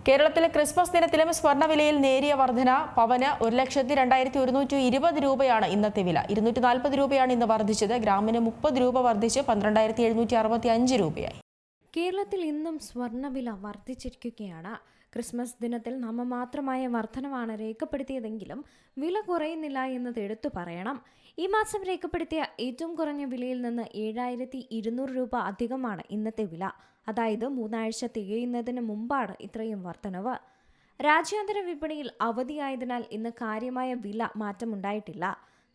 കേരളത്തിലെ ക്രിസ്മസ് ദിനത്തിലും സ്വർണ്ണവിലയിൽ നേരിയ വർധന. പവന് 1,02,120 രൂപയാണ് ഇന്നത്തെ വില. 240 രൂപയാണ് ഇന്ന് വർദ്ധിച്ചത്. ഗ്രാമിന് 30 രൂപ വർദ്ധിച്ച് 12,765 രൂപയായി. കേരളത്തിൽ ഇന്നും സ്വർണ്ണവില വർദ്ധിച്ചിരിക്കുകയാണ്. ക്രിസ്മസ് ദിനത്തിൽ നാമമാത്രമായ വർധനവാണ് രേഖപ്പെടുത്തിയതെങ്കിലും വില കുറയുന്നില്ല എന്നത് എടുത്തു പറയണം. ഈ മാസം രേഖപ്പെടുത്തിയ ഏറ്റവും കുറഞ്ഞ വിലയിൽ നിന്ന് 7,200 രൂപ അധികമാണ് ഇന്നത്തെ വില. അതായത് 3 ആഴ്ച തികയുന്നതിന് മുമ്പാണ് ഇത്രയും വർധനവ്. രാജ്യാന്തര വിപണിയിൽ അവധിയായതിനാൽ ഇന്ന് കാര്യമായ വില മാറ്റമുണ്ടായിട്ടില്ല.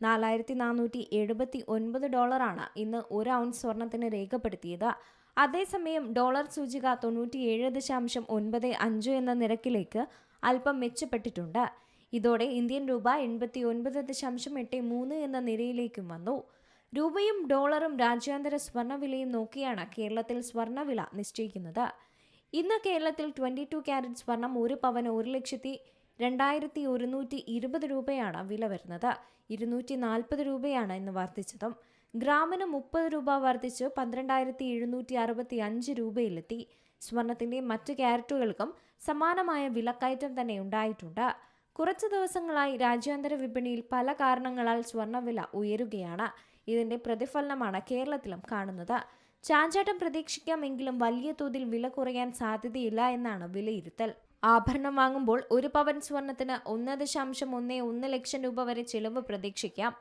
$4,479 ഇന്ന് 1 ഔൺസ് സ്വർണത്തിന് രേഖപ്പെടുത്തിയത്. അതേസമയം ഡോളർ സൂചിക 97.95 എന്ന നിരക്കിലേക്ക് അല്പം മെച്ചപ്പെട്ടിട്ടുണ്ട്. ഇതോടെ ഇന്ത്യൻ രൂപ 89.83 എന്ന നിരയിലേക്കും വന്നു. രൂപയും ഡോളറും രാജ്യാന്തര സ്വർണ്ണവിലയും നോക്കിയാണ് കേരളത്തിൽ സ്വർണ്ണവില നിശ്ചയിക്കുന്നത്. ഇന്ന് കേരളത്തിൽ 22 ക്യാരറ്റ് സ്വർണം 1 പവന് 1,02,120 രൂപയാണ് വില വരുന്നത്. 240 രൂപയാണ് ഇന്ന് വർദ്ധിച്ചതും. ഗ്രാമിന് 30 രൂപ വർദ്ധിച്ച് 12,765 രൂപയിലെത്തി. സ്വർണത്തിന്റെ മറ്റു ക്യാരറ്റുകൾക്കും സമാനമായ വിലക്കയറ്റം തന്നെ ഉണ്ടായിട്ടുണ്ട്. കുറച്ചു ദിവസങ്ങളായി രാജ്യാന്തര വിപണിയിൽ പല കാരണങ്ങളാൽ സ്വർണ്ണവില ഉയരുകയാണ്. ഇതിന്റെ പ്രതിഫലനമാണ് കേരളത്തിലും കാണുന്നത്. ചാഞ്ചാട്ടം പ്രതീക്ഷിക്കാമെങ്കിലും വലിയ തോതിൽ വില കുറയാൻ സാധ്യതയില്ല എന്നാണ് വിലയിരുത്തൽ. ആഭരണം വാങ്ങുമ്പോൾ 1 പവൻ സ്വർണത്തിന് 1.11 ലക്ഷം രൂപ വരെ ചിലവ് പ്രതീക്ഷിക്കാം.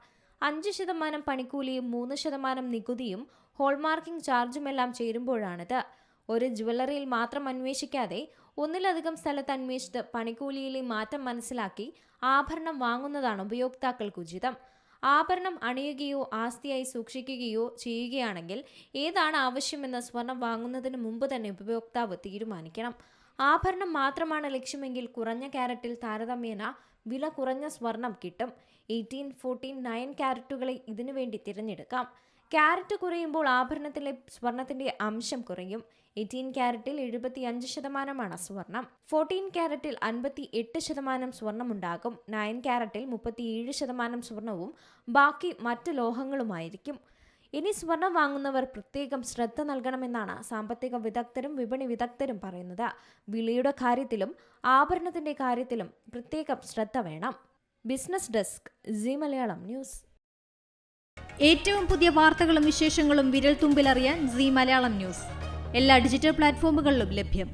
5% പണിക്കൂലിയും 3% നികുതിയും ഹോൾമാർക്കിംഗ് ചാർജുമെല്ലാം ചേരുമ്പോഴാണിത്. ഒരു ജ്വല്ലറിയിൽ മാത്രം അന്വേഷിക്കാതെ ഒന്നിലധികം സ്ഥലത്ത് അന്വേഷിച്ച് പണിക്കൂലിയിലെ മാറ്റം മനസ്സിലാക്കി ആഭരണം വാങ്ങുന്നതാണ് ഉപയോക്താക്കൾക്ക് ഉചിതം. ആഭരണം അണിയുകയോ ആസ്തിയായി സൂക്ഷിക്കുകയോ ചെയ്യുകയാണെങ്കിൽ ഏതാണ് ആവശ്യമെന്ന് സ്വർണം വാങ്ങുന്നതിന് മുമ്പ് തന്നെ ഉപയോക്താവ് തീരുമാനിക്കണം. ആഭരണം മാത്രമാണ് ലക്ഷ്യമെങ്കിൽ കുറഞ്ഞ ക്യാരറ്റിൽ താരതമ്യേന വില കുറഞ്ഞ സ്വർണം കിട്ടും. 18, 14, 9 ക്യാരറ്റുകളെ ഇതിനുവേണ്ടി തിരഞ്ഞെടുക്കാം. ക്യാരറ്റ് കുറയുമ്പോൾ ആഭരണത്തിലെ സ്വർണത്തിന്റെ അംശം കുറയും. 18 ക്യാരറ്റിൽ 75% സ്വർണം, 14 ക്യാരറ്റിൽ 58% സ്വർണമുണ്ടാകും. 9 ക്യാരറ്റിൽ 37% സ്വർണവും ബാക്കി മറ്റ് ലോഹങ്ങളുമായിരിക്കും. ഇനി സ്വർണം വാങ്ങുന്നവർ പ്രത്യേകം ശ്രദ്ധ നൽകണമെന്നാണ് സാമ്പത്തിക വിദഗ്ധരും വിപണി വിദഗ്ധരും പറയുന്നത്. വിലയുടെ കാര്യത്തിലും ആഭരണത്തിന്റെ കാര്യത്തിലും പ്രത്യേകം ശ്രദ്ധ വേണം. Business desk, Zee Malayalam news. ഏറ്റവും പുതിയ വാർത്തകളും വിശേഷങ്ങളും വിരൽ തുമ്പിലറിയാൻ സീ മലയാളം ന്യൂസ് എല്ലാ ഡിജിറ്റൽ പ്ലാറ്റ്ഫോമുകളിലും ലഭ്യം.